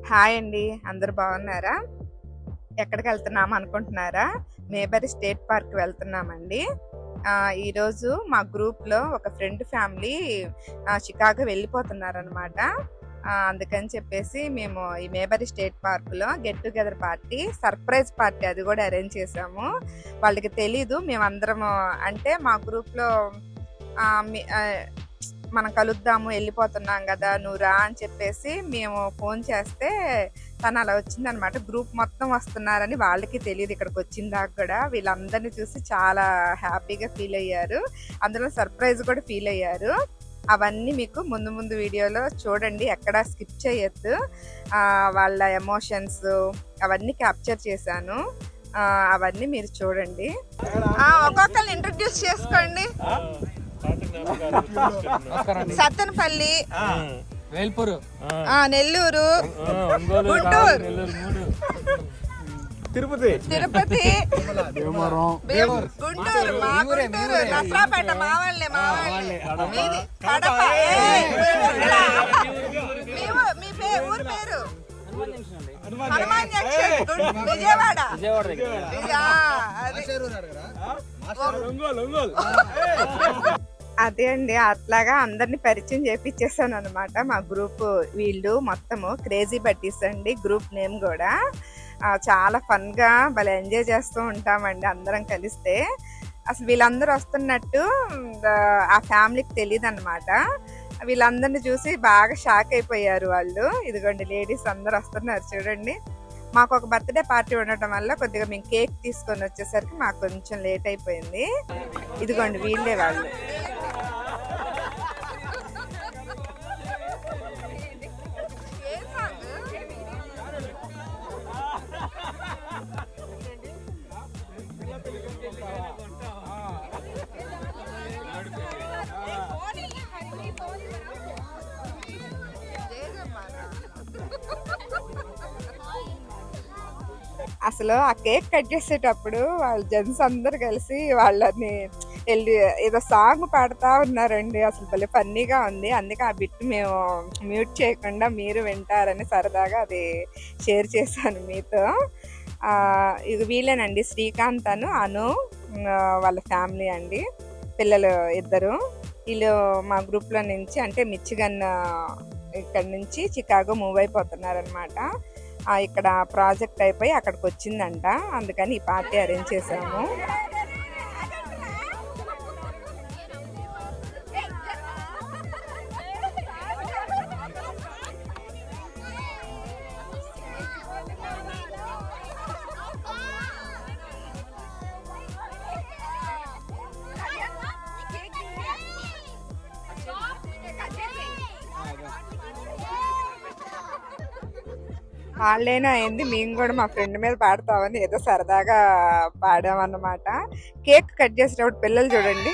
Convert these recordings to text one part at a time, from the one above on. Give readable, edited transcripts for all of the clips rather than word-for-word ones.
Hi అండి, అందరు బాగున్నారా? ఎక్కడికి వెళ్తున్నాము అనుకుంటున్నారా? మేబరీ స్టేట్ పార్క్ వెళ్తున్నామండి. ఈరోజు మా గ్రూప్లో ఒక ఫ్రెండ్ ఫ్యామిలీ చికాగో వెళ్ళిపోతున్నారనమాట. అందుకని చెప్పేసి మేము ఈ మేబరీ స్టేట్ పార్క్లో get together party, surprise party అది కూడా అరేంజ్ చేసాము. వాళ్ళకి తెలీదు మేమందరము, అంటే మా గ్రూప్లో మనం కలుద్దాము, వెళ్ళిపోతున్నాం కదా, నువ్వు రా అని చెప్పేసి మేము ఫోన్ చేస్తే తను అలా వచ్చిందనమాట. గ్రూప్ మొత్తం వస్తున్నారని వాళ్ళకి తెలియదు ఇక్కడికి వచ్చిన దాకా కూడా. వీళ్ళందరినీ చూసి చాలా హ్యాపీగా ఫీల్ అయ్యారు, అందులో సర్ప్రైజ్ కూడా ఫీల్ అయ్యారు. అవన్నీ మీకు ముందు ముందు వీడియోలో చూడండి, ఎక్కడా స్కిప్ చేయొద్దు. వాళ్ళ ఎమోషన్స్ అవన్నీ క్యాప్చర్ చేశాను, అవన్నీ మీరు చూడండి. ఒక్కొక్కరిని ఇంట్రడ్యూస్ చేసుకోండి. సత్తెనపల్లి, వేల్పూరు, నెల్లూరు, గుంటూరు, తిరుపతి, గుంటూరు, మా గుంటూరు, నసరాపేట మా వాళ్ళే, కడప. మీ ఊరు పేరు హనుమాన్ జంక్షన్, విజయవాడ. అదే అండి, అట్లాగా అందరిని పరిచయం చేపించేసాను అనమాట. మా గ్రూప్ వీళ్ళు మొత్తము క్రేజీ బడ్డీస్ అండి, గ్రూప్ నేమ్ కూడా. చాలా ఫన్గా భలే ఎంజాయ్ చేస్తూ ఉంటామండి అందరం కలిస్తే. అసలు వీళ్ళందరూ వస్తున్నట్టు ఆ ఫ్యామిలీకి తెలియదు అనమాట. వీళ్ళందరిని చూసి బాగా షాక్ అయిపోయారు వాళ్ళు. ఇదిగోండి లేడీస్ అందరు వస్తున్నారు చూడండి. మాకు ఒక బర్త్డే పార్టీ ఉండటం వల్ల కొద్దిగా మేము కేక్ తీసుకొని వచ్చేసరికి మాకు కొంచెం లేట్ అయిపోయింది. ఇదిగోండి వీళ్ళే వాళ్ళు. అసలు ఆ కేక్ కట్ చేసేటప్పుడు వాళ్ళ జెంట్స్ అందరు కలిసి వాళ్ళని వెళ్ళి ఏదో సాంగ్ పాడుతూ ఉన్నారండి. అసలు భలే ఫన్నీగా ఉంది. అందుకే ఆ బిట్ మేము మ్యూట్ చేయకుండా మీరు వింటారని సరదాగా అది షేర్ చేశాను మీతో. ఇది వీళ్ళేనండి, శ్రీకాంత్ అను వాళ్ళ ఫ్యామిలీ అండి, పిల్లలు ఇద్దరు. వీళ్ళు మా గ్రూప్లో నుంచి, అంటే మిచిగన్ ఇక్కడ నుంచి చికాగో మూవ్ అయిపోతున్నారనమాట. ఇక్కడ ప్రాజెక్ట్ అయిపోయి అక్కడికి వచ్చిందంట, అందుకని ఈ పార్టీ అరేంజ్ చేసాము. వాళ్ళైనా అయింది, మేము కూడా మా ఫ్రెండ్ మీద పాడతామని ఏదో సరదాగా పాడామన్నమాట. కేక్ కట్ చేసేటప్పుడు పిల్లలు చూడండి.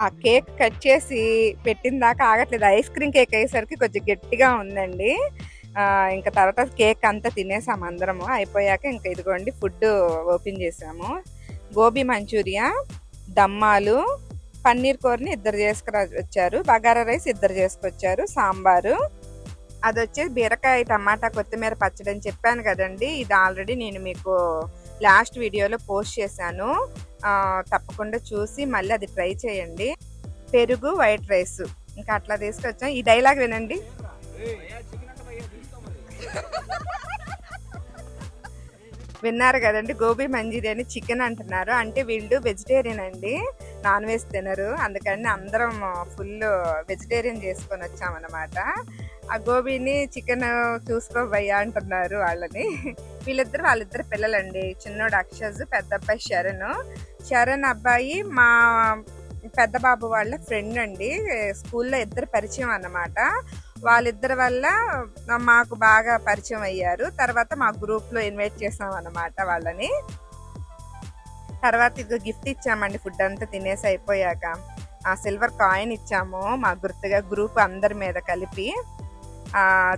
ఆ కేక్ కట్ చేసి పెట్టిన దాకా ఆగట్లేదు. ఐస్ క్రీమ్ కేక్ అయ్యేసరికి కొంచెం గట్టిగా ఉందండి. ఇంకా తర్వాత కేక్ అంతా తినేసాము అందరము. అయిపోయాక ఇంకా ఇదిగోండి ఫుడ్ ఓపెన్ చేసాము. గోబీ మంచూరియా, దమ్మాలు, పన్నీర్ కూరని ఇద్దరు వచ్చారు, బగారా రైస్ ఇద్దరు చేసుకొచ్చారు, సాంబారు. అది వచ్చేసి బీరకాయ టమాటా కొత్తిమీర పచ్చడి అని చెప్పాను కదండి. ఇది ఆల్రెడీ నేను మీకు లాస్ట్ వీడియోలో పోస్ట్ చేశాను, తప్పకుండా చూసి మళ్ళీ అది ట్రై చేయండి. పెరుగు, వైట్ రైస్ ఇంకా అట్లా తీసుకొచ్చాం. ఈ డైలాగ్ వినండి. విన్నారు కదండి, గోబీ మంచూరియా చికెన్ అంటున్నారు. అంటే వీళ్ళు వెజిటేరియన్ అండి, నాన్ వెజ్ తినరు. అందుకని అందరం ఫుల్ వెజిటేరియన్ చేసుకొని వచ్చామన్నమాట. ఆ గోబీని చికెన్ చూసుకోబయ్యా అంటున్నారు వాళ్ళని. వాళ్ళిద్దరు పిల్లలండి, చిన్నోడు అక్షజ్, పెద్ద అబ్బాయి శరణ్ అబ్బాయి మా పెద్ద బాబు వాళ్ళ ఫ్రెండ్ అండి. స్కూల్లో ఇద్దరు పరిచయం అన్నమాట. వాళ్ళిద్దరి వల్ల మాకు బాగా పరిచయం అయ్యారు. తర్వాత మా గ్రూప్లో ఇన్వైట్ చేసాం అన్నమాట వాళ్ళని. తర్వాత ఇది గిఫ్ట్ ఇచ్చామండి, ఫుడ్ అంతా తినేసి అయిపోయాక. సిల్వర్ కాయిన్ ఇచ్చాము మా గుర్తుగా, గ్రూప్ అందరి మీద కలిపి.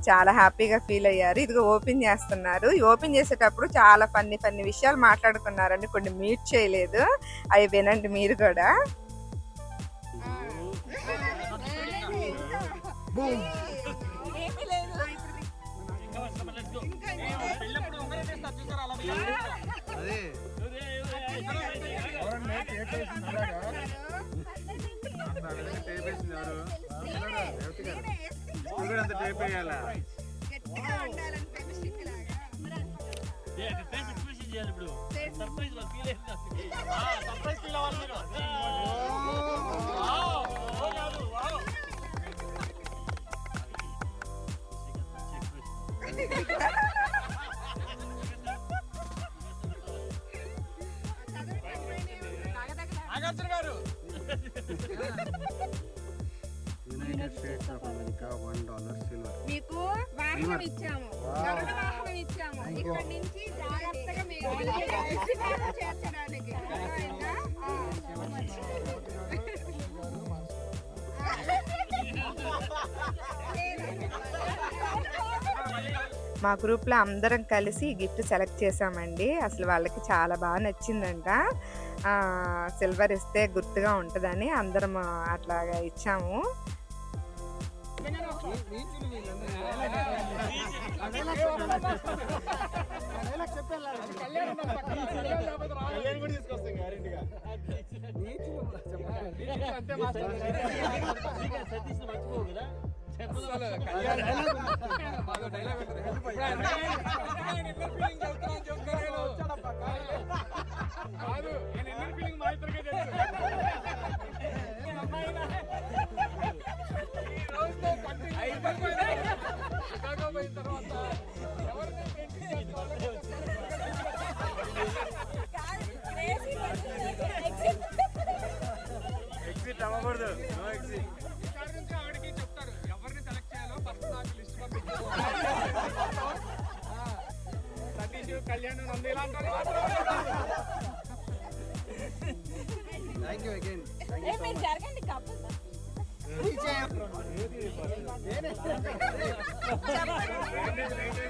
చాలా హ్యాపీగా ఫీల్ అయ్యారు. ఇదిగో ఓపెన్ చేస్తున్నారు. ఈ ఓపెన్ చేసేటప్పుడు చాలా ఫన్నీ ఫన్నీ విషయాలు మాట్లాడుకున్నారండి, కొన్ని మ్యూట్ చేయలేదు, అవి వినండి మీరు కూడా. United states of America $1 silver. మీకు వాహనం ఇచ్చాము, గరుడ వాహనం ఇచ్చాము. ఇక్కడ నుంచి జాగ్రత్తగా మీరు చేర్చడానికి. మా గ్రూప్లో అందరం కలిసి ఈ గిఫ్ట్ సెలెక్ట్ చేసామండి. అసలు వాళ్ళకి చాలా బాగా నచ్చిందంట. సిల్వర్ ఇస్తే గుర్తుగా ఉంటుందని అందరం అట్లాగా ఇచ్చాము.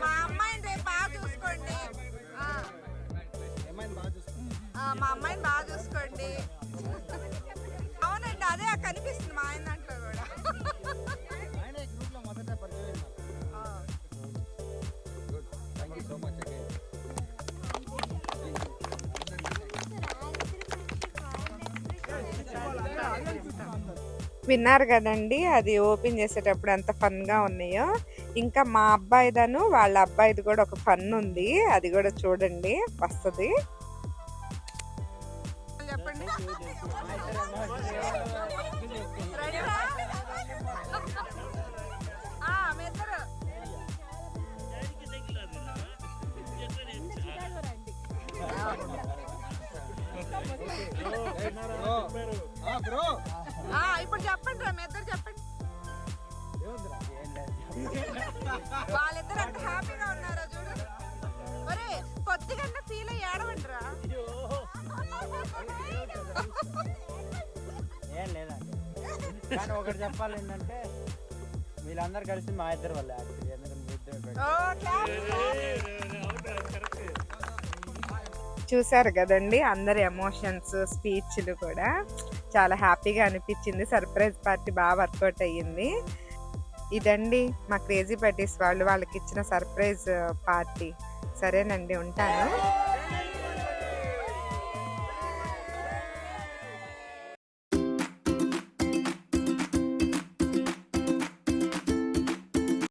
మా అమ్మాయిని రేపు బాగా చూసుకోండి. మా అమ్మాయిని బాగా చూసుకోండి. అవునండి, అదే కనిపిస్తుంది మా ఆయన దాంట్లో కూడా. విన్నారు కదండి, అది ఓపెన్ చేసేటప్పుడు ఎంత ఫన్గా ఉన్నాయో. ఇంకా మా అబ్బాయిదను వాళ్ళ అబ్బాయిది కూడా ఒక ఫన్ ఉంది, అది కూడా చూడండి వస్తుంది. చెప్పండి. ఇప్పుడు చెప్పండి రా, మీ ఇద్దరు చెప్పండి. వాళ్ళిద్దరు ఎంత హ్యాపీగా ఉన్నారో చూడు. ఒరే కొద్దిగా ఫీల్ అయ్యి ఏడవండి రా. ఏం లేదండి, కానీ ఒకటి చెప్పాలి ఏంటంటే వీళ్ళందరూ కలిసి మా ఇద్దరు వల్ల యాక్చువల్లీ, చూసారు కదండి అందరి ఎమోషన్స్, స్పీచ్లు కూడా చాలా హ్యాపీగా అనిపించింది. సర్ప్రైజ్ పార్టీ బాగా వర్కౌట్ అయ్యింది. ఇదండి మా క్రేజీ బడ్డీస్ వాళ్ళకి ఇచ్చిన సర్ప్రైజ్ పార్టీ. సరేనండి, ఉంటాను.